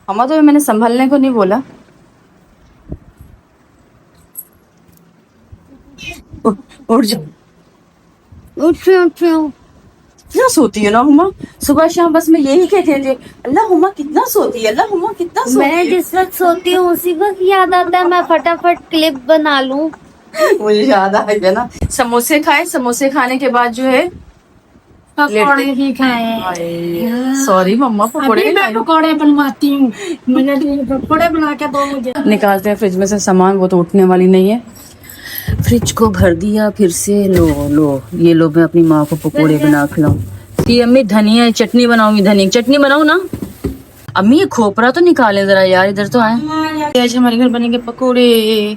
हमा तो मैंने संभलने को नहीं बोला। उठ उठ जाओ। उठ रही हूँ, उठ रही हूँ। कितना सोती है ना हुमा, सुबह शाम बस मैं यही कहती रहती हूँ, अल्लाह हुमा कितना सोती है, अल्लाह हुमा कितना सोती मैं जिस वक्त सोती हूँ उसी वक्त याद आता है मैं फटाफट क्लिप बना लूं। है। मुझे याद आ गया ना, समोसे खाए, समोसे खाने के बाद जो है पकौड़े भी खाए। सॉरी मम्मा, पकोड़े अभी नहीं मैं खाए। पकौड़े बनवाती हूँ। मुझे पकौड़े बना के दो मुझे। निकालते हैं फ्रिज में से सामान, वो तो उठने वाली नहीं है। फ्रिज को भर दिया फिर से। लो लो, ये लो, मैं अपनी माँ को पकोड़े बना खिलाऊं। कि अम्मी धनिया चटनी बनाऊंगी, धनिया की चटनी बनाऊं ना। अम्मी ये खोपरा तो निकाले जरा यार, इधर तो आए। आज हमारे घर बनेंगे पकोड़े,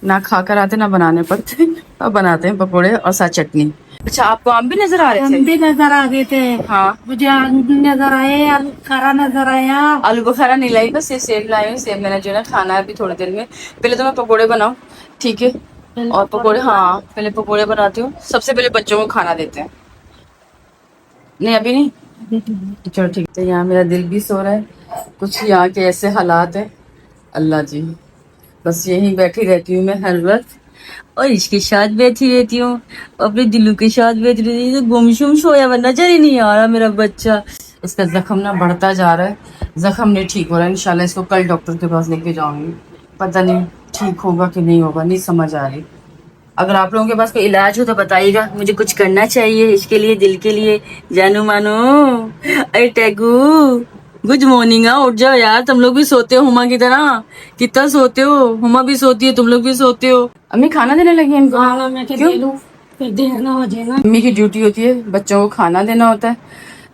ना खा कर आते ना बनाने पड़ते। अब बनाते हैं पकोड़े और साथ चटनी। अच्छा, आपको आम भी नजर आ रहे हम थे? भी नजर आ गए थे। हाँ, मुझे आलू नजर आए, आलू खारा नजर आया। आलू बुखारा नहीं लाई, बस ये सेब लाई हूँ। सेब मैंने जो है ना खाना है अभी थोड़ी देर में। पहले तो मैं पकोड़े बनाऊं, ठीक है? और पकोड़े, हाँ पहले पकोड़े बनाती हूँ, सबसे पहले बच्चों को खाना देते हैं। नहीं अभी नहीं, चलो ठीक है। यहाँ मेरा दिल भी सो रहा है, कुछ यहाँ के ऐसे हालात है, अल्लाह जी। बस यहीं बैठी रहती हूँ मैं हर वक्त, और इसके साथ बैठी रहती हूँ, अपने दिलू के साथ बैठी रहती हूँ। गुमसुम सोया हुआ नजर ही नहीं आ रहा मेरा बच्चा। इसका जख्म ना बढ़ता जा रहा है, जख्म नहीं ठीक हो रहा है। इंशाल्लाह इसको कल डॉक्टर के पास लेके जाऊंगी, पता नहीं ठीक होगा कि नहीं होगा, नहीं समझ आ रही। अगर आप लोगों के पास कोई इलाज हो तो बताइएगा, मुझे कुछ करना चाहिए इसके लिए, दिल के लिए। जानू मानो, अरे टैगू, गुड मॉर्निंग। उठ जाओ यार, तुम लोग भी सोते हो हुमा की तरह, कितना सोते हो। हुमा भी सोती है, तुम लोग भी सोते हो। अम्मी खाना देने लगी हैं इनको? हाँ, मैं क्या क्यों? दे दूँ? फिर देर ना हो जाए ना। अम्मी की ड्यूटी होती है, बच्चों को खाना देना होता है,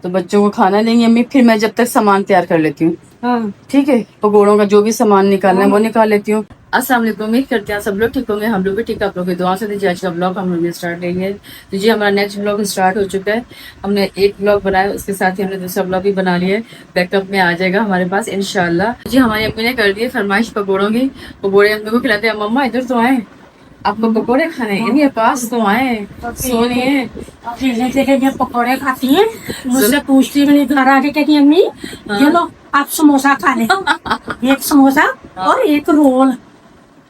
तो बच्चों को खाना देंगी अम्मी, फिर मैं जब तक सामान तैयार कर लेती हूँ। हाँ, ठीक है, पकौड़ों का जो भी सामान निकालना है वो निकाल लेती हूँ। अस्सलाम वालेकुम, उम्मीद करते हैं सब लोग ठीक होंगे, हम लोग भी ठीक है, आप लोग की दुआ से। दीजिए आज का ब्लॉग हम लोग ने स्टार्ट करेंगे। तो जी हमारा नेक्स्ट ब्लॉग स्टार्ट हो चुका है। हमने एक ब्लॉग बनाया, उसके साथ ही हमने दूसरा ब्लॉग भी बना लिया है, बैकअप में आ जाएगा हमारे पास इंशाल्लाह। जी हमारी अम्मी ने कर दी है फरमाइश पकौड़ों की, पकौड़े अम्मी को खिलाते हैं। मम्मा इधर तो आए, आपको पकौड़े खाने हैं, इनके पास तो आए, सोनिए। अकेले देखे जब पकौड़े खाती हैं मुझसे पूछती मेरी घर आके कहती अम्मी ये लो आप समोसा खा ले। एक समोसा और एक रोल।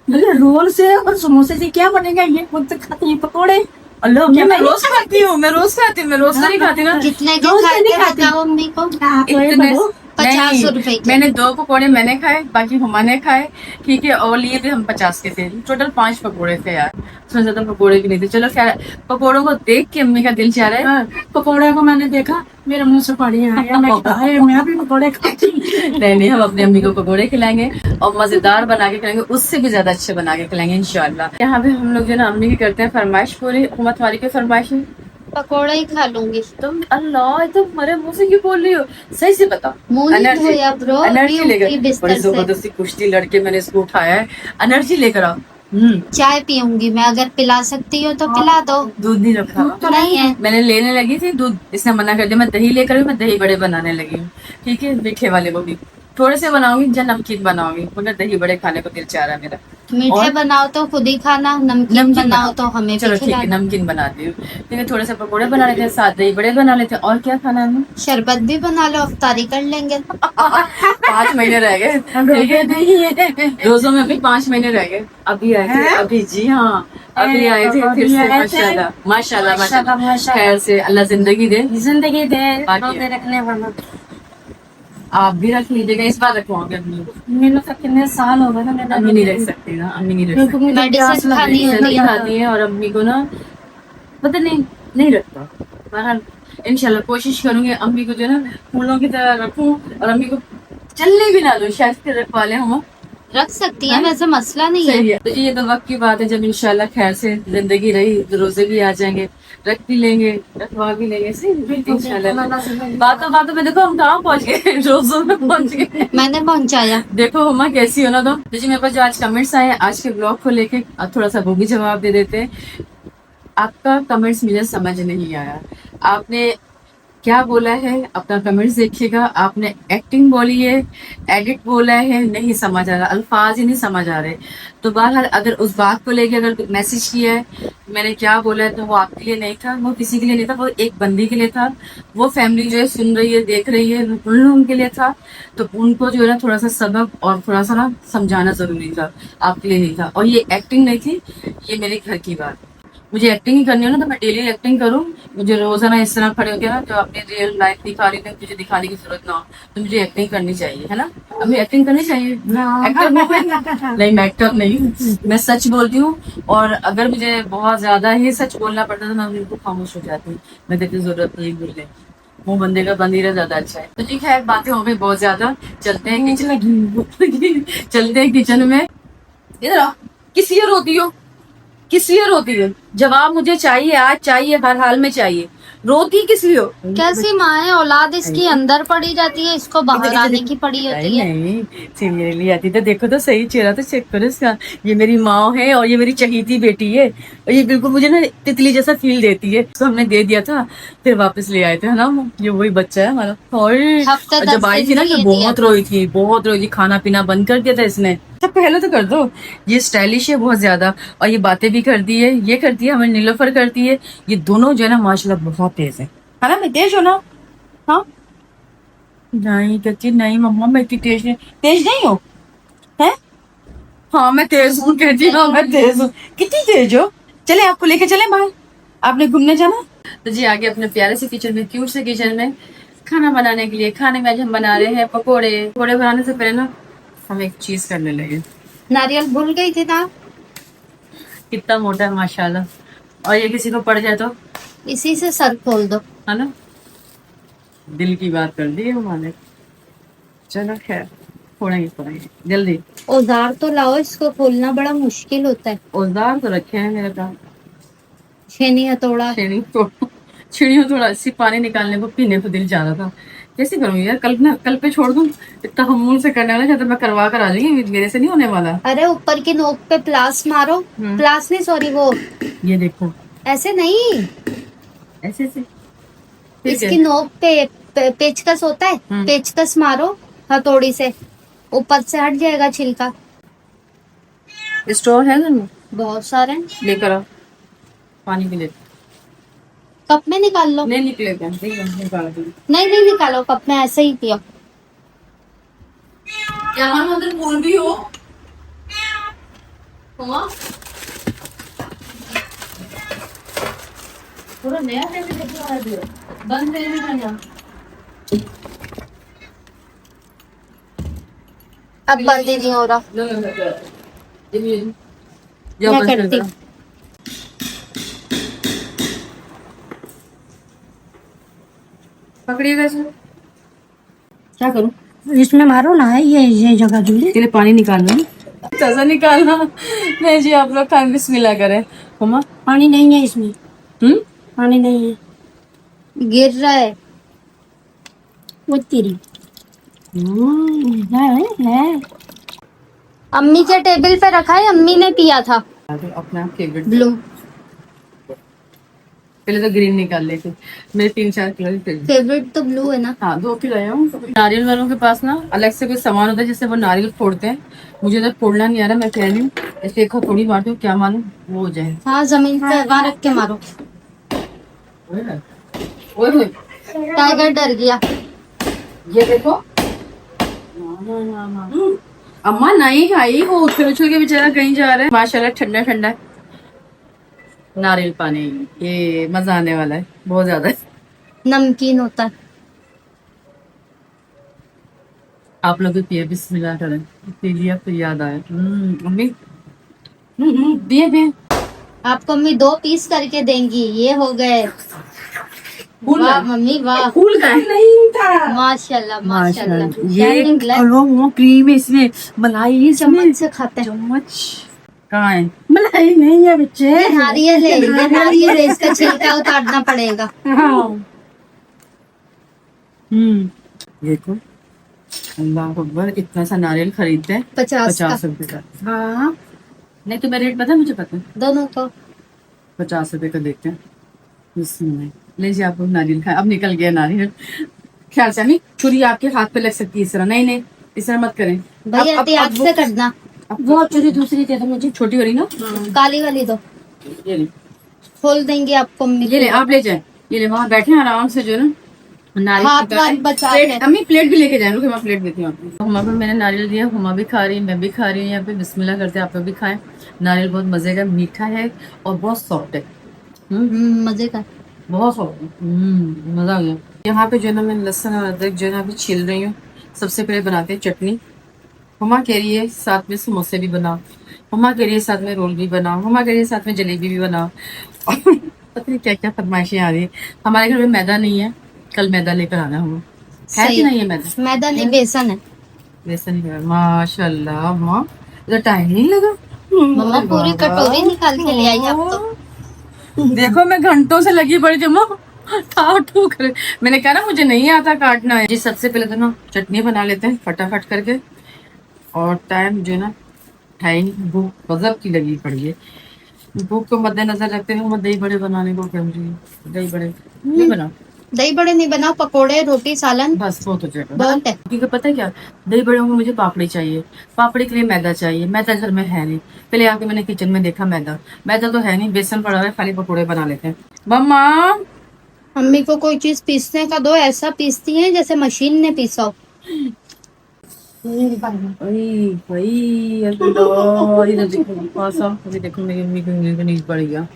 बोले रोल से और समोसे से क्या बनेगा, ये खुद से खाती है पकौड़े। अल्लाह, मैं रोज खाती हूँ, मैं रोज खाती हूँ, मैं रोज तो नहीं खाती ना। कितने के खाते बताओ अम्मी को? आप ये इतने बताओ। 50 रुपए के। मैंने 2 पकोड़े मैंने खाए, बाकी हुमा ने खाए, ठीक है। और लिए भी हम 50 के थे, टोटल 5 पकोड़े थे यार, उसमें ज्यादा पकोड़े भी नहीं थे। चलो खैर, पकोड़ों को देख के अम्मी का दिल चाह रहा है। पकौड़े को मैंने देखा, मेरे मुंह से पानी आ गया। मैं कहा, "अरे, मैं भी पकौड़े खाती हूँ।" नहीं नहीं, हम अपनी अम्मी को पकोड़े खिलाएंगे और मजेदार बना के खिलाएंगे, उससे भी ज्यादा अच्छे बना के खिलाएंगे इंशाल्लाह। यहाँ पे हम लोग जो ना अम्मी की करते हैं फरमाइश पूरी। हुमा तुम्हारी कोई फरमाइश है? पकौड़ा ही खा लूंगी। तुम अल्लाह, तुम हमारे मुंह से क्यों बोल रही हो? सही से बताओ। मुंह नहीं धोया ब्रो, एनर्जी अभी लेकर, उठी बड़ी बिस्तर से। जबरदस्ती कुश्ती लड़के मैंने इसको उठाया है, एनर्जी लेकर आओ। चाय पीऊंगी मैं, अगर पिला सकती हो तो पिला दो। दूध नहीं रखा, नहीं है। मैंने लेने लगी थी दूध, इसने मना कर दिया। मैं दही लेकर आई, मैं दही बड़े बनाने लगी हूँ, ठीक है, मीठे वाले वो भी थोड़े से बनाऊंगी, जब नमकीन बनाऊंगी, मगर दही बड़े खाने को दिल चाह रहा है मेरा। मीठे और बनाओ तो खुद ही खाना, नमकीन बनाओ तो हमें चलो भी ठीक है, खिलाना। नमकीन बनाती हूँ, ठीक है। थोड़े से पकौड़े बना लेते हैं, साथ दही बड़े बना लेते हैं, और क्या खाना है हमें? शरबत भी बना लो, अफ्तारी कर लेंगे। 5 महीने रह गए, रोजों में भी 5 महीने रह गए। अभी आए थे, अभी जी हाँ, अभी आए थे फिर से। माशाल्लाह माशाल्लाह माशाल्लाह, खैर से, अल्लाह जिंदगी दे, जिंदगी दे, बाकी रोजे रखने वाला। आप भी रख लीजिएगा, इस बार रखवाओगे अम्मी को? मेरे तो कितने साल हो गए ना, मैंने अम्मी नहीं रख सकती ना, अम्मी नहीं रख क्योंकि सकती, मुझे प्यास मेडिसिन खानी होती नहीं है। खाती है, और अम्मी को ना पता नहीं, नहीं रखता। बहरहाल इंशाल्लाह कोशिश करूंगी अम्मी को जो है ना फूलों की तरह रखूं, और अम्मी को चलने भी ना दो, शायद फिर रखवा ले हम। रख सकती है, वैसे मसला नहीं है। सही है, तो ये तो वक्त की बात है, जब इंशाल्लाह खैर से जिंदगी रही तो रोजे भी आ जाएंगे, रख भी लेंगे, रखवा भी लेंगे, सही इंशाल्लाह। बातों बातों में देखो हम कहाँ पहुंच गए, रोजों में पहुंच गए। मैंने पहुंचाया। देखो हुमा कैसी हो ना। तो जी मेरे पास जो आज कमेंट्स आए हैं आज के ब्लॉग को लेके, अब थोड़ा सा वो भी जवाब दे देते हैं। आपका कमेंट्स मुझे समझ नहीं आया, आपने क्या बोला है अपना कमेंट्स देखिएगा। आपने एक्टिंग बोली है, एडिट बोला है, नहीं समझ आ रहा, अल्फाज ही नहीं समझ आ रहे। तो बहरहाल अगर उस बात को लेके अगर मैसेज किया है, मैंने क्या बोला है, तो वो आपके लिए नहीं था, वो किसी के लिए नहीं था, वो एक बंदी के लिए था। वो फैमिली जो है सुन रही है, देख रही है, उन लोगों के लिए था। तो उनको जो है ना थोड़ा सा सबक और थोड़ा सा ना समझाना जरूरी था, आपके लिए नहीं था। और ये एक्टिंग नहीं थी, ये मेरे घर की बात। मुझे एक्टिंग ही करनी हो ना तो मैं डेली एक्टिंग करूँ। मुझे रोजाना इस तरह खड़े होकर ना जो अपनी रियल लाइफ दिखा रही थी, मुझे दिखाने की जरूरत ना हो। तो मुझे एक्टिंग करनी चाहिए, है ना? हमें एक्टिंग करनी चाहिए। एक्टर नहीं, मैं एक्टर नहीं, मैं सच बोलती हूँ। और अगर मुझे बहुत ज्यादा ही सच बोलना पड़ता तो मैं बिल्कुल खामोश हो जाती। मैं कहती जरूरत नहीं बोलने, मुंह बंदे का बंद ही रहा ज्यादा अच्छा है। तो ठीक है, बातें हो गई बहुत ज्यादा, चलते हैं किचन चलते हैं किचन में। इधर आओ, किस लिए रोती हो? किस लिए रोती है? जवाब मुझे चाहिए, आज चाहिए, हर हाल में चाहिए। रोती किस लिए हो? कैसी माँ है, औलाद इसकी अंदर पड़ी रहती है, इसको बाहर आने की पड़ी होती है। नहीं, सीरियसली आती तो देखो तो सही, चेहरा तो चेक करो इसका। ये मेरी माँ है और ये मेरी चहीती बेटी है। और ये बिल्कुल मुझे ना तितली जैसा फील देती है। तो हमने दे दिया था, फिर वापस ले आए थे, है ना? ये वही बच्चा है हमारा। और हफ्ते जब 10 आई दिन थी ना के तो लिए दिया बहुत रोई थी, बहुत रोई थी। खाना पीना बंद कर दिया था इसने। तो पहले तो कर दो। ये स्टाइलिश है बहुत ज्यादा, और ये बातें भी करती है, ये करती है, हमें नीलोफर करती है। ये दोनों जो है ना माशाल्लाह बहुत तेज है ना? मैं तेज हूँ ना? हाँ, नहीं कहती नहीं मम्मा, मैं इतनी तेज नहीं हूँ, है? हाँ मैं तेज हूँ कहती, हाँ मैं तेज हूँ। कितनी तेज हो? चले आपको लेके चले बाहर, आपने घूमने जाना। तो जी आगे अपने प्यारे से किचन में, क्यूट से किचन में खाना बनाने के लिए, खाने में आज हम बना रहे हैं पकोड़े। पकोड़े बनाने से पहले ना हम एक चीज करने लगे। नारियल भूल गई थी ना, कितना मोटा है माशाल्लाह, और ये किसी को पड़ जाए तो, इसी से सर खोल दो। है ना? दिल की बात कर दी है हमारे। चलो खैर, फोड़ेंगे जल्दी। औजार तो लाओ, इसको खोलना बड़ा मुश्किल होता है। औजार तो रखे हैं मेरे पास। छेनी हथौड़ा। छीड़ियों थोड़ा सी पानी निकालने को, पीने को दिल जा रहा था। कैसे करूंगी यार? कल ना, कल पे छोड़ दूं? इतना हम से करने वाला चाहता, मैं करवा कर आ जाएंगी, मेरे से नहीं होने वाला। अरे ऊपर की नोक पे प्लास मारो। प्लास नहीं, सॉरी, वो ये देखो, ऐसे नहीं, ऐसे से ठीक इसकी है। नोक पे पेचकस होता है, पेचकस मारो हथौड़ी से, ऊपर से हट जाएगा छिलका। स्टोव है घर में? बहुत सारे हैं। लेकर आओ, पानी पी लेते। कप में निकाल लो। नहीं निकलेगा, निकाल दो। नहीं नहीं निकालो, कप में ऐसे ही पियो। यहाँ ना उधर फूल भी हो। हुआ? पूरा नया कैसे दिखा रहा है? बंद नहीं करना। अब बंद ही नहीं हो रहा। मैं करती हूँ। पकड़िएगा इसे। क्या करूं? इसमें मारो ना, ये जगह जो है। इसके लिए पानी निकालना है, कैसा निकालना? नहीं जी, आप लोग खाएं, बिस्मिल्लाह करें। मम्मा पानी नहीं है इसमें, हम्म, पानी नहीं है। गिर रहा है। वो तेरी है। अम्मी के टेबल पे रखा है, अम्मी ने पिया था। अपना फेवरेट। ब्लू। पहले तो ग्रीन निकाल लेते। मेरे 3-4 किलो फेवरेट। फेवरेट तो ब्लू है ना। हाँ 2 किलो है। नारियल वालों के पास ना अलग से कोई सामान होता है जिससे वो नारियल फोड़ते हैं। मुझे तो फोड़ना नहीं आ रहा, मैं कह रही हूँ ऐसे एक थोड़ी मारती हूँ, क्या मालूम वो हो जाए। हाँ, जमीन पे वहाँ रख के मारो। ओए टाइगर डर गया। ये देखो, अम्मा नहीं खाई, वो उछल उछल के बेचारा कहीं जा रहा है। माशाल्लाह ठंडा ठंडा है नारियल पानी, ये मजा आने वाला है बहुत ज्यादा। नमकीन होता है। आप लोग भी पिए, बिस्मिल्लाह करें। पी लिया फिर याद आया। मम्मी दिए दिए। आपको अम्मी 2 पीस करके देंगी। ये हो गए। वाह मम्मी वाह, फूल का नहीं था। माशाल्लाह माशाल्लाह। ये निकला वो क्रीम है इसमें, मलाई है इसमें। चम्मच से खाते हैं। चम्मच कहाँ है? मलाई नहीं है बच्चे। ये नारियल है, ये नारियल है, इसका छिलका उतारना पड़ेगा। देखो, अल्लाह अकबर, इतना सा नारियल खरीदते हैं 50 रुपए का। हाँ नहीं, तुम्हें रेट पता है? मुझे पता है। दोनों को 50 रुपए का देते हैं इसमें। लीजिए आपको नारियल खाए। अब निकल गया नारियल। ख्याल से अम्मी, छुरी आपके हाथ पे लग सकती है इस तरह। नहीं नहीं, इस तरह मत करें। भाई एहतियात से करना। वो चुरी दूसरी दे दो मुझे। छोटी हो रही ना। काली वाली दो, ये ले, खोल देंगे आपको अम्मी। ये ले, आप ले जाए। ये ले, वहाँ बैठे हैं आराम से जो है ना नारियल हाथ निकाले। वाथ बचा प्लेट, के। अम्मी प्लेट भी लेके जाए। रुके, मैं प्लेट देती हूँ आपको। हुमा पे मैंने नारियल दिया, हुमा भी खा रही है, मैं भी खा रही हूँ। यहाँ पे बिस्मिल्लाह करते हैं, आप लोग भी खाएं। नारियल बहुत मजे का, मीठा है और बहुत सॉफ्ट है। मजे का। बहुत सॉफ्ट है। मजा आ गया। यहाँ पे जो है ना मैं लहसुन और अदरक जो है ना अभी छील रही हूँ। सबसे पहले बनाते हैं चटनी। हुमा कह रही है साथ में समोसे भी बनाओ, हुमा कह रही है साथ में रोल भी बनाओ, हुमा कह रही है साथ में जलेबी भी बनाओ। और पता नहीं क्या क्या फरमाइशें आ रही है। हमारे घर में मैदा नहीं है, कल मैदा लेकर आना हुआ है कि नहीं है मैदा? मैदा नहीं, बेसन है। वैसा नहीं है। माशाल्लाह माँ, इधर टाइम नहीं लगा। मम्मा पूरी कटोरी निकाल के ले आई अब तो। देखो मैं घंटों से लगी पड़ी थी माँ, ठू करे। मैंने कहा ना मुझे नहीं आता काटना है जी। सबसे पहले तो ना चटनी बना लेते हैं फटाफट करके। और टाइम जो है ना है नहीं, भूख गजब की लगी पड़ी है। भूख को मद्देनजर रखते हुए मैं दही बड़े बनाने को कह रही हूँ। दही बड़े नहीं बनाओ, दही बड़े नहीं बनाओ, पकोड़े रोटी सालन बस बहुत हो जाएगा। बहुत है। क्योंकि पता है क्या, दही बड़े में मुझे पापड़ी चाहिए, पापड़ी के लिए मैदा चाहिए। मैदा घर में है नहीं। पहले आके मैंने किचन में देखा मैदा, मैदा तो है नहीं, बेसन पड़ा हुआ है, खाली पकोड़े बना लेते हैं। मम्मा मम्मी को कोई चीज पीसने का दो, ऐसा पीसती है जैसे मशीन ने पीसा हो। अभी देखो मेरी मम्मी की उंगली पे नीच पड़ गया।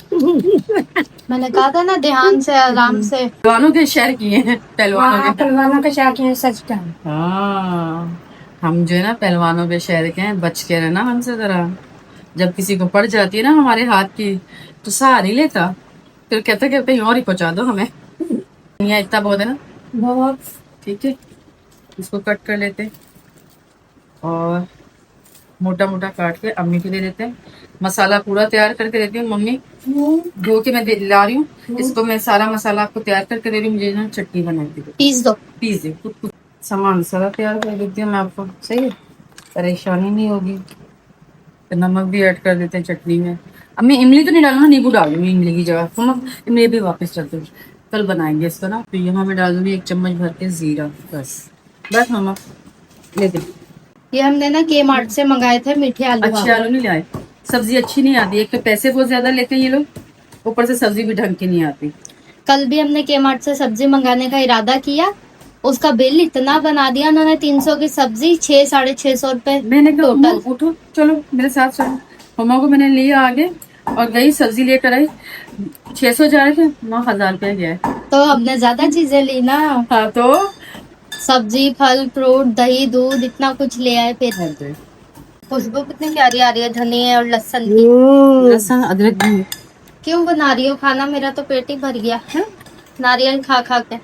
मैंने कहा था ना ध्यान से आराम से। पहलवानों के शहर किए हैं, पहलवानों के। पहलवानों के क्या किए सच का। हाँ, हम जो है ना पहलवानों के शहर के हैं, बच के रहना हमसे जरा। जब किसी को पड़ जाती है ना हमारे हाथ की तो सहा नहीं लेता, फिर कहता कहते कहीं और ही पहुंचा दो हमें। यहाँ इतना बहुत है ना, बहुत। ठीक है। इसको कट कर लेते हैं और मोटा मोटा काट के अम्मी को दे देते हैं। मसाला पूरा तैयार करके देती हूँ मम्मी, धो के मैं ला रही हूँ इसको। मैं सारा मसाला आपको तैयार करके दे रही हूँ, मुझे ना चटनी बनाती है। पीस दो। पीस दे, कुछ कुछ सामान सारा तैयार कर देती हूँ मैं आपको, सही है, परेशानी नहीं होगी। तो नमक भी ऐड कर देते हैं चटनी में। अम्मी इमली तो नहीं डालना, नींबू डाल दूंगी इमली की जगह। तो हम इमली भी वापस डालते हैं, कल बनाएंगे इसको ना। तो यहाँ मैं डाल दूंगी 1 चम्मच भर के जीरा, बस बस मामा ले दे। ये हमने ना के मार्ट से मंगाए थे मीठे आलू। अच्छे आलू नहीं लाए, सब्जी अच्छी नहीं आती। एक तो पैसे बहुत ज्यादा लेते हैं ये लोग, ऊपर से सब्जी भी ढंग की नहीं आती। कल भी हमने के मार्ट से सब्जी मंगाने का इरादा किया, उसका बिल इतना बना दिया उन्होंने। 300 की सब्जी 600-650 रुपए मैंने कहा टोटल। "अम्मा, उठो चलो मेरे साथ चलो। मम्मा को मैंने लिया आगे और गई सब्जी लेकर आई। 600 जा रहे थे, 9,000 रुपया गया है। तो हमने ज्यादा चीजें ली ना, हाँ तो सब्जी फल फ्रूट दही दूध इतना कुछ ले आए। फिर खुशबू कितनी प्यारी आ रही है धनिया और लहसुन की। लहसुन अदरक भी। क्यों बना रही हो खाना? मेरा तो पेट ही भर गया है नारियल खा खा के।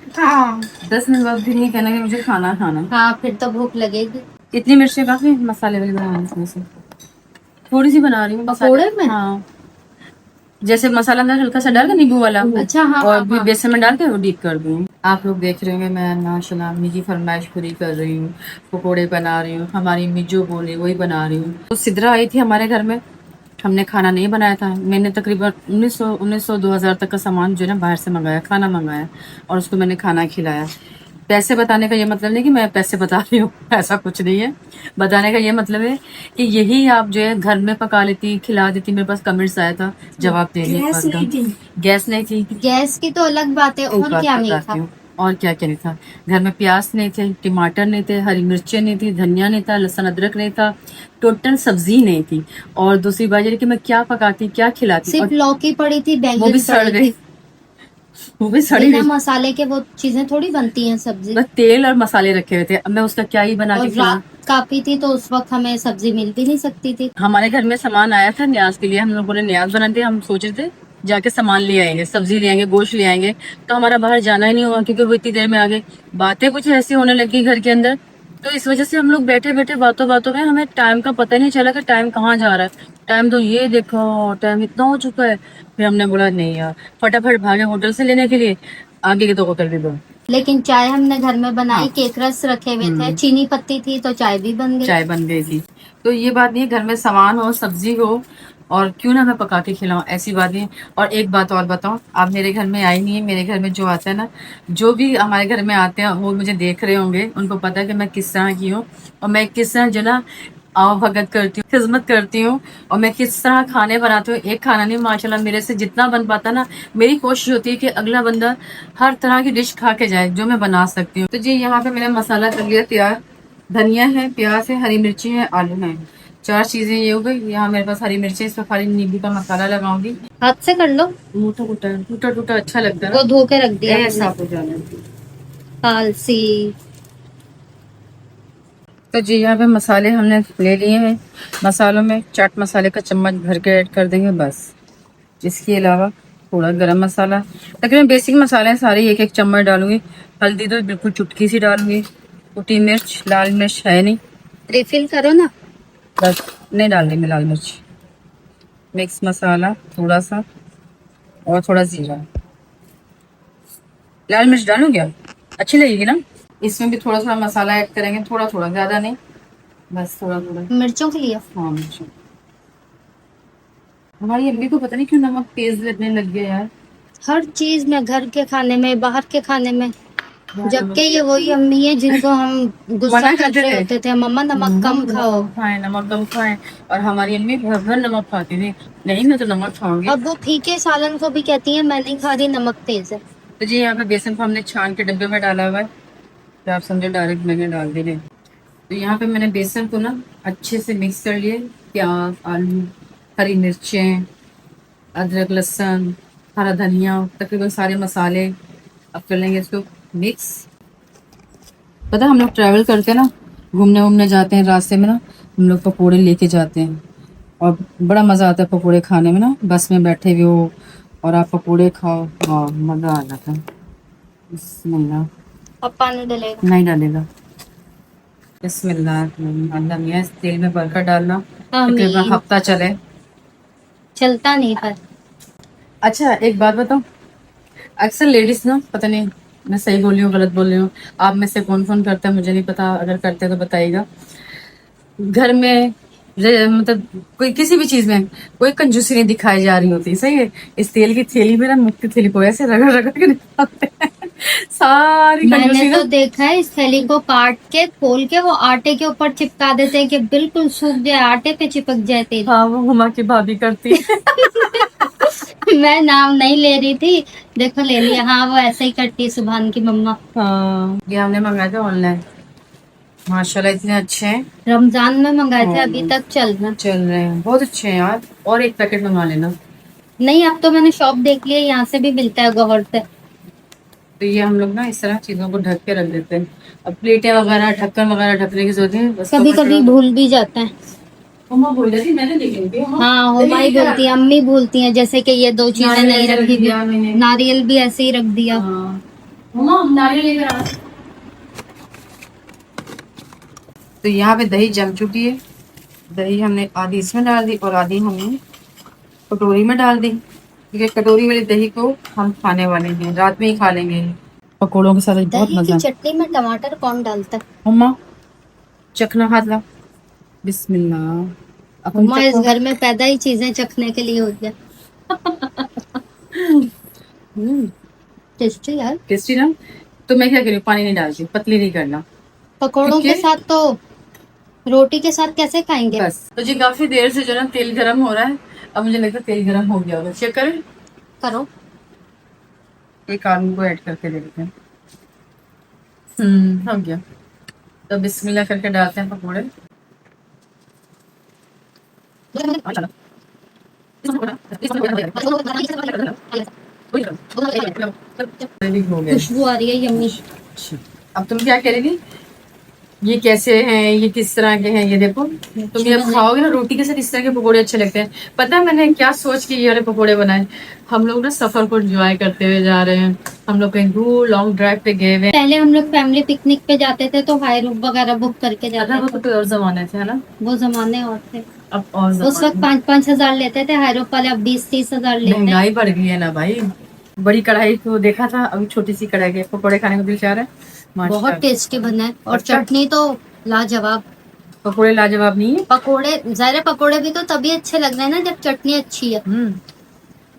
10 मिनट बाद भी नहीं कहना कि मुझे खाना खाना। हाँ फिर तो भूख लगेगी। इतनी मिर्चें काफी मसाले वाली बनानी इसमें से थोड़ी सी बना रही हूँ पकोड़े में? हाँ, जैसे मसाला अंदर हल्का सा डाल के नींबू वाला। अच्छा हाँ और हाँ, भी हाँ। बेसन में डाल के वो डीप कर दूँ। आप लोग देख रहे होंगे मैं माशाल्लाह अम्मी की फरमाइश पूरी कर रही हूँ, पकोड़े बना रही हूँ। हमारी अम्मी जो बोले वही बना रही हूँ। तो सिद्रा आई थी हमारे घर में, हमने खाना नहीं बनाया था। मैंने तकरीबन 1900-2000 तक का सामान जो है ना बाहर से मंगाया, खाना मंगाया और उसको मैंने खाना खिलाया। पैसे बताने का ये मतलब नहीं कि मैं पैसे बता रही हूँ, ऐसा कुछ नहीं है। बताने का ये मतलब है कि यही आप जो है घर में पका लेती, खिला देती। मेरे पास कमेंट्स आया था, जवाब दे रही गैस नहीं थी। गैस नहीं थी। गैस की तो अलग बात है, एक और बात क्या नहीं बताती था? हूँ, और क्या क्या नहीं था। घर में प्याज नहीं थे, टमाटर नहीं थे, हरी मिर्चें नहीं थी, धनिया नहीं था, लहसुन अदरक नहीं था, टोटल सब्जी नहीं थी। और दूसरी बात ये कि मैं क्या पकाती क्या खिलाती, सिर्फ और लौकी पड़ी थी, वो बैंगन भी सड़ पड़ी गई, थी। वो भी सड़ी बिना गई। मसाले के वो चीजें थोड़ी बनती हैं सब्जी। बस तेल और मसाले रखे हुए थे, अब मैं उसका क्या ही बना और के खिलाऊं। रात काफी थी तो उस वक्त हमें सब्जी मिल भी नहीं सकती थी। हमारे घर में सामान आया था न्याज के लिए, हम लोगों ने न्याज बना दिया। हम सोच रहे थे जाके सामान ले आएंगे, सब्जी ले आएंगे, गोश्त ले आएंगे, तो हमारा बाहर जाना ही नहीं हुआ क्योंकि वो इतनी देर में आ गए। बातें कुछ ऐसी होने लगी घर के अंदर, तो इस वजह से हम लोग बैठे बैठे बातों बातों में हमें टाइम का पता ही नहीं चला कि टाइम कहाँ जा रहा है। टाइम तो ये देखो टाइम इतना हो चुका है। फिर हमने बोला नहीं यार, फटाफट भागे होटल से लेने के लिए, आगे के तो होटल भी दो। लेकिन चाय हमने घर में बनाई, हाँ। केक रस रखे हुए थे, चीनी पत्ती थी तो चाय भी बन गई। चाय बन गई थी। तो ये बात नहीं है, घर में सामान हो, सब्जी हो और क्यों ना मैं पका के खिलाऊं, ऐसी बात नहीं। और एक बात और बताऊं, आप मेरे घर में आई नहीं है, मेरे घर में जो आता है ना, जो भी हमारे घर में आते हैं वो मुझे देख रहे होंगे, उनको पता है कि मैं किस तरह की हूँ और मैं किस तरह जो ना आओ भगत करती हूँ, खिदमत करती हूँ, और मैं किस तरह खाने बनाती हूँ। एक खाना नहीं, माशाल्लाह मेरे से जितना बन पाता ना, मेरी कोशिश होती है कि अगला बंदा हर तरह की डिश खा के जाए जो मैं बना सकती हूँ। तो जी यहाँ पे मैंने मसाला कर लिया तैयार, धनिया है, प्याज है, हरी मिर्ची है, आलू है, 4 चीजें ये हो गई। यहाँ मेरे पास हरी मिर्ची है, इसमें खाली नींबू का मसाला लगाऊंगी। हाथ से कर लो, टूटा टूटा टूटा टूटा अच्छा लगता है वो ना, धो के रख दिया ऐसा मैंने। हो जाना। आलसी। तो जी यहाँ पे मसाले हमने ले लिए हैं। मसालों में चाट मसाले का चम्मच भर के ऐड कर देंगे बस। इसके अलावा थोड़ा गरम मसाला, तकरीबन बेसिक मसाले हैं सारे, एक एक चम्मच डालूंगी। हल्दी तो बिल्कुल चुटकी सी डालूंगी। कुटी मिर्च, लाल मिर्च है नहीं, रिफिल करो ना। बस नहीं डाल रही मैं लाल मिर्च। मिक्स मसाला थोड़ा सा और थोड़ा जीरा। लाल मिर्च डालूं क्या, अच्छी लगेगी ना। इसमें भी थोड़ा थोड़ा मसाला ऐड करेंगे, थोड़ा थोड़ा, ज्यादा नहीं, बस थोड़ा थोड़ा। मिर्चों के लिए। हाँ मिर्च। हमारी अम्मी को पता नहीं क्यों नमक तेज लगने लग गया यार। हर चीज में, घर के खाने में, बाहर के खाने में। हाँ, जबकि ये वही अम्मी है जिनको हम गुस्सा मना कर करते रहे थे, होते थे, मम्मा नमक कम खाओ। खाएं नमक कम खाएं। और हमारी अम्मी भर भर नमक खाती थी, नहीं मैं तो नमक खाऊंगी। अब वो फीके सालन को भी कहती है मैं नहीं खा रही, नमक तेज है। तो जी यहाँ पे बेसन को हमने छान के डब्बे में डाला हुआ है, तो आप समझो डायरेक्ट मैंने डाल दिए। तो यहाँ पे मैंने बेसन को ना अच्छे से मिक्स कर लिए। प्याज, आलू, हरी मिर्चें, अदरक, लहसुन, हरा धनिया, तकरीबन सारे मसाले। अब कर लेंगे इसको मिक्स। पता है हम लोग ट्रैवल करते हैं ना, घूमने वूमने जाते हैं, रास्ते में ना हम लोग पकोड़े लेके जाते हैं और बड़ा मज़ा आता है पकोड़े खाने में ना। बस में बैठे हुए हो और आप पकोड़े खाओ, वाह मज़ा आ जाता है। बिस्मिल्लाह। अब पानी डलेगा। नहीं डालेगा। बिस्मिल्लाह। अल्लाह मियाँ, इस तेल में भरकर डालना, तकरीबन आमीन। हफ्ता चले। चलता नहीं पर। अच्छा एक बात बताओ, अक्सर लेडीज ना, पता नहीं मैं सही बोल रही हूँ गलत बोल रही हूँ, आप में से कौन कौन करता है मुझे नहीं पता, अगर करते हैं तो बताइएगा। घर में मतलब कोई किसी भी चीज में कोई कंजूसी नहीं दिखाई जा रही होती, सही है। इस तेल की थैली में ना, मुफ्त थैली को ऐसे रगड़ रगड़ के निकालते हैं सारी मैंने कंजूसी ना। तो देखा है इस थैली को काट के खोल के वो आटे के ऊपर चिपका देते हैं कि बिल्कुल सूख जाए, आटे पे चिपक जाए तेल। हाँ वो हुमा की भाभी करती है। मैं नाम नहीं ले रही थी, देखो ले लिया। हाँ वो ऐसे ही करती है सुभान की मम्मा। हाँ ये हमने मंगाया था ऑनलाइन, माशाल्लाह इतने अच्छे हैं। रमजान में मंगाए थे, अभी तक चल रहा। चल रहे हैं, बहुत अच्छे हैं यार। और एक पैकेट मंगा लेना। नहीं अब तो मैंने शॉप देख लिया, यहाँ से भी मिलता है गौहर से। तो ये हम लोग ना इस तरह चीजों को ढक के रख देते हैं। अब प्लेटें वगैरह, ढक्कन वगैरह ढकने की जरूरत है, बस कभी कभी भूल भी जाते हैं। मम्मा बोल रही थी, मैंने देखी थी। हाँ हुमाई बोलती है, अम्मी बोलती हैं, जैसे कि ये दो चीजें नारियल नहीं ऐसे रखी रख दिया मैंने। थी, नारियल भी ऐसे ही रख दिया। हाँ। मम्मा नारियल लेकर आ। तो यहाँ पे दही जम चुकी है। दही हमने आधी इसमें डाल दी और आधी हमने कटोरी में डाल दी, क्योंकि कटोरी वाली दही को हम खाने वाले हैं, रात में ही खा लेंगे पकौड़ों के साथ। बहुत दही मजा की चटनी में टमाटर कौन डालता है? मम्मा चखना, हाथ ला। बिस्मिल्लाह। अपन मम्मा इस घर में पैदा ही चीजें चखने के लिए होती है। टेस्टी यार। टेस्टी ना। तो मैं क्या करूँ, पानी नहीं डालती, पतली नहीं करना। पकोड़ों के क्योंकि साथ तो, रोटी के साथ कैसे खाएंगे? बस तो जी काफी देर से जो ना तेल गरम हो रहा है। अब मुझे लगता है तेल गरम हो गया होगा, चेक करें। करो। एक आलू को ऐड करके देखते हैं। हो गया। तो बिस्मिल्लाह करके डालते हैं पकौड़े। रेडी हो गए। खुशबू आ रही है यम्मी। अब तुम क्या कह रही थी, ये कैसे हैं, ये किस तरह के हैं, ये देखो। तुम ये खाओगे ना रोटी के साथ, इस तरह के पकोड़े अच्छे लगते हैं। पता है मैंने क्या सोच के ये वाले पकोड़े बनाए? हम लोग ना सफर को एंजॉय करते हुए जा रहे हैं, हम लोग कहीं दूर लॉन्ग ड्राइव पे गए हुए हैं। पहले हम लोग फैमिली पिकनिक पे जाते थे तो हाई रूफ वगैरह बुक करके वो जाते तो थे। कोई और जमाने थे, है ना। वो जमाने और थे। अब और उस वक्त जमाने। 5-5 हजार लेते थे हाई रूफ वाले, अब 20-30 हजार लेते हैं। महंगाई बढ़ गई है ना भाई। बड़ी कढ़ाई को देखा था, अभी छोटी सी कढ़ाई के पकोड़े खाने को दिल चाह रहा है। बहुत माशाल्लाह। टेस्टी बना है और अच्छा। चटनी तो लाजवाब। पकोड़े लाजवाब नहीं है। पकोड़े ज़ाहिर है, पकोड़े भी तो तभी अच्छे लग रहे हैं ना जब चटनी अच्छी है।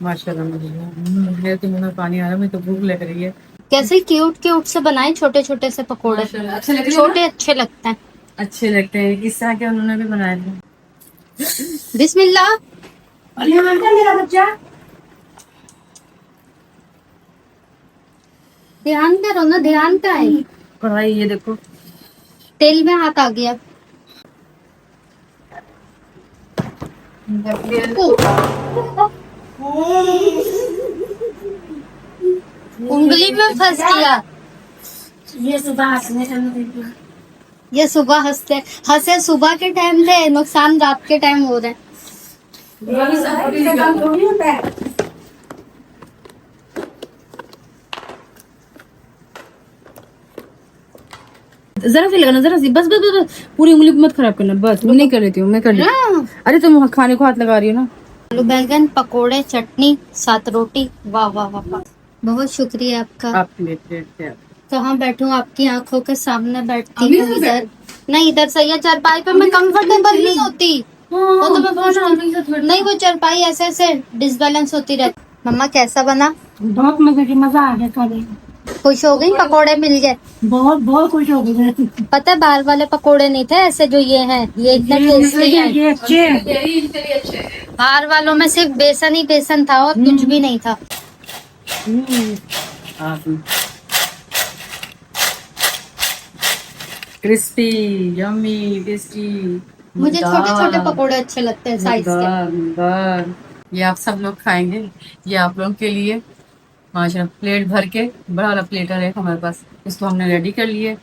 माशाल्लाह माशाल्लाह, मेरे तो मुंह में पानी आ रहा है, मुझे तो भूख लग रही है। कैसे क्यूट क्यूट से बनाए छोटे छोटे से पकोड़े, माशाल्लाह, अच्छे लग रहे हैं छोटे अच्छे लगते हैं। अच्छे लगते हैं। किस तरह के उन्होंने भी बनाए थे। बिस्मिल्लाह। अरे मेरा बच्चा, ध्यान करो ना, ध्यान का है। कढ़ाई ये देखो, तेल में हाथ आ गया। उंगली में फंस गया। ये सुबह हंसने का नहीं। ये सुबह हंसे सुबह के टाइम थे, नुकसान रात के टाइम हो रहे हैं। इससे काम थोड़ी होता है। जरा सी लगाना, जरा सी, बस बस बस बस। पूरी उंगली मत खराब करना, बस मैं नहीं कर लेती हूँ, मैं कर लेती हूँ। अरे तुम खाने को हाथ लगा रही हो ना। आलू बैंगन पकोड़े चटनी साथ रोटी, वाह वाह वाह वाह। बहुत शुक्रिया आपका। आपके लिए प्लेट है। कहाँ बैठूं, आपकी आंखों के सामने बैठती हूँ। इधर नहीं, इधर सही है। चारपाई पे मैं कंफर्टेबल नहीं होती। वो तो मैं पूछती नहीं, वो चारपाई ऐसे ऐसे डिसबैलेंस होती रहती। मम्मा कैसा बना? बहुत मजा आ गया खाने। खुश हो गई, पकोड़े मिल गए। बहुत बहुत खुश हो गई। पता है बाहर वाले पकोड़े नहीं थे ऐसे जो ये हैं, ये इतने टेस्टी हैं। ये अच्छे हैं। बाहर वालों में सिर्फ बेसन ही बेसन था और कुछ भी नहीं था। Crispy, yummy, tasty. मुझे छोटे छोटे पकोड़े अच्छे लगते हैं साइज के। ये आप सब लोग खाएंगे, ये आप लोगों के लिए। माशाल्लाह प्लेट भर के, बड़ा वाला प्लेटर है हमारे पास, इसको हमने रेडी कर लिए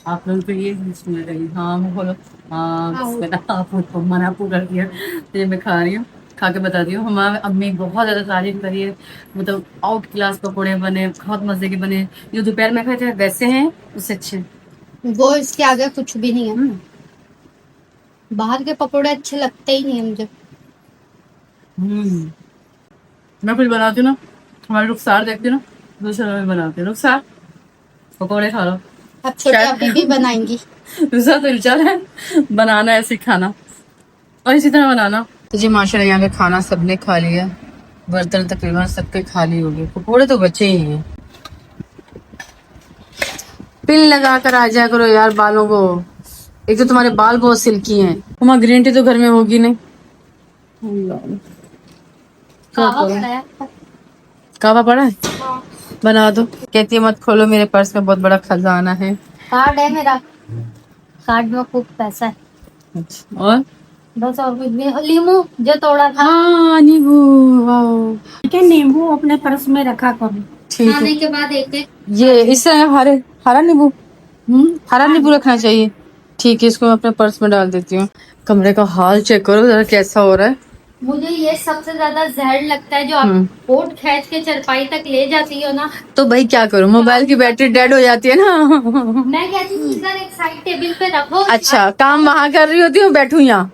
आप लोगों के लिए। इसमें रही, हाँ मुँह खोलो। हाँ बिस्मिल्लाह, आपको मना पूरा किया तो ये मैं खा रही हूँ, खा के बता दी हूँ। हमारी अम्मी बहुत ज़्यादा तारीफ करी है, मतलब आउट क्लास पकौड़े बने, बहुत मज़े के बने। जो दोपहर में खाए थे वैसे हैं, उससे अच्छे। वो इसके आगे कुछ भी नहीं है। बाहर के पकोड़े अच्छे लगते ही नहीं है मुझे। मैं कुछ बनाती हूँ ना, हमारे रुखसार देखती हूँ ना, दूसरा मैं बनाती हूँ। रुखसार पकौड़े खा लो। अब छोटे अभी भी बनाएंगी। दूसरा तो विचार है बनाना, ऐसे खाना और इसी तरह बनाना। तो जी माशाल्लाह यहाँ पे खाना सबने खा लिया, बर्तन तकरीबन सबके खाली हो गए, पकौड़े तो बचे ही हैं। पिन लगा कर आ जाया करो यार बालों को, एक तो तुम्हारे बाल बहुत सिल्की हैं। तुम्हारा ग्रीन टी तो घर में होगी नहीं। कावा पड़ा है, बना दो। कहती है मत खोलो, मेरे पर्स में बहुत बड़ा खजाना है। कार्ड है मेरा, कार्ड में खूब पैसा है। अच्छा, और बस और कुछ भी। लीमू जो तोड़ा था। हाँ नींबू, वाह क्या नींबू अपने पर्स में रखा करो। ठीक है। खाने के बाद एक एक ये इससे हरा नींबू, हरा नींबू रखना चाहिए। ठीक है, इसको मैं अपने पर्स में डाल देती हूँ। कमरे का हाल चेक करो जरा कैसा हो रहा है। मुझे ये सबसे ज्यादा जहर लगता है, जो आप कोट खींच के चारपाई तक ले जाती हो ना। तो भाई क्या करूँ, मोबाइल की बैटरी डेड हो जाती है ना। मैं कहती हूँ इधर एक साइड टेबल पे रखो। अच्छा, काम वहाँ कर रही होती हूँ, बैठू यहाँ।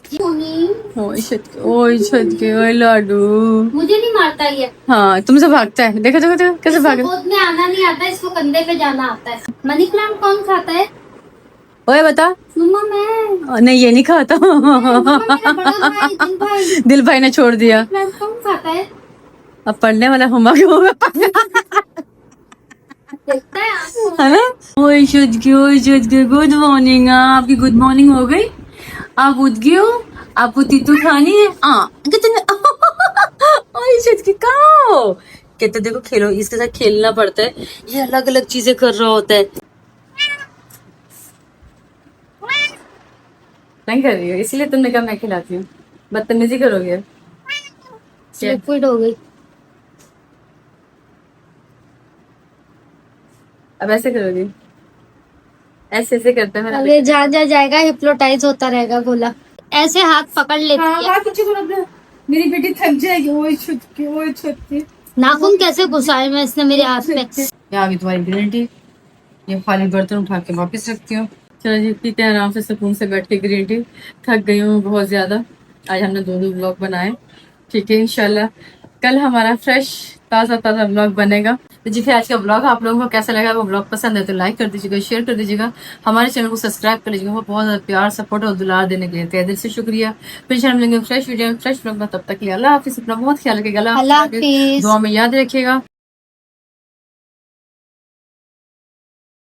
क्यों? ओए लाडू, मुझे नहीं मारता ये। हाँ तुमसे भागता है, देखो देखो देखो कैसे इसको भागे। गोद में आना नहीं आता, इसको कंधे पे जाना आता है। मनी प्लांट कौन खाता है? ओए बता। मम्मा मैं। नहीं ये नहीं खाता। मम्मा मेरा बड़ा भाई दिल भाई। दिल भाई ने छोड़ दिया। प्लांट कौन खाता है? अब पढ़ने वाला हुमा के मुंह में देखता है आपको। है ना। ओए शुद्ध के गुड मॉर्निंग। आपकी गुड मॉर्निंग हो गई, आप उठ गए हो, आपको तीतू खानी है। कितने ओए शुद्ध की कहाँ कहते, देखो खेलो, इसके साथ खेलना पड़ता है, ये अलग अलग चीजें कर रहा होता है। नहीं कर रही हो, इसलिए तुमने कहा मैं खिलाती हूँ, बदतमीजी करोगे। लिक्विड हो गई। अब ऐसे करोगी, ऐसे ऐसे करते हैं मेरा अरे जा जाएगा, हिप्नोटाइज होता रहेगा गोला। ऐसे हाथ पकड़ लेती है। मेरी बेटी थक जाएगी। ओए छुटकी नाखून कैसे घुसाए मैं इसने मेरे हाथ पे। ये आ गई तुम्हारी ग्रीन टी, ये खाली बर्तन उठा के वापस रखती हूँ। चलो जी पीते हैं आराम से, सुकून से बैठ के ग्रीन टी। थक गई हूँ बहुत ज्यादा, आज हमने दो ब्लॉग बनाए। ठीक है, इंशाल्लाह कल हमारा फ्रेश ताज़ा ताज़ा ब्लॉग बनेगा। तो जी फिर आज का ब्लॉग आप लोगों को कैसा लगा, वो ब्लॉग पसंद है तो लाइक कर दीजिएगा, शेयर कर दीजिएगा, हमारे चैनल को सब्सक्राइब कर लीजिएगा। वो बहुत ज़्यादा प्यार, सपोर्ट और दुलार देने के लिए तहे दिल से शुक्रिया। फिर शाम मिलेंगे फ्रेश वीडियो में, फ्रेश ब्लॉग में। तब तक के लिए अल्लाह हाफिज़। अपना बहुत ख्याल रखिएगा। अल्लाह हाफिज़। दुआ में याद रखिएगा।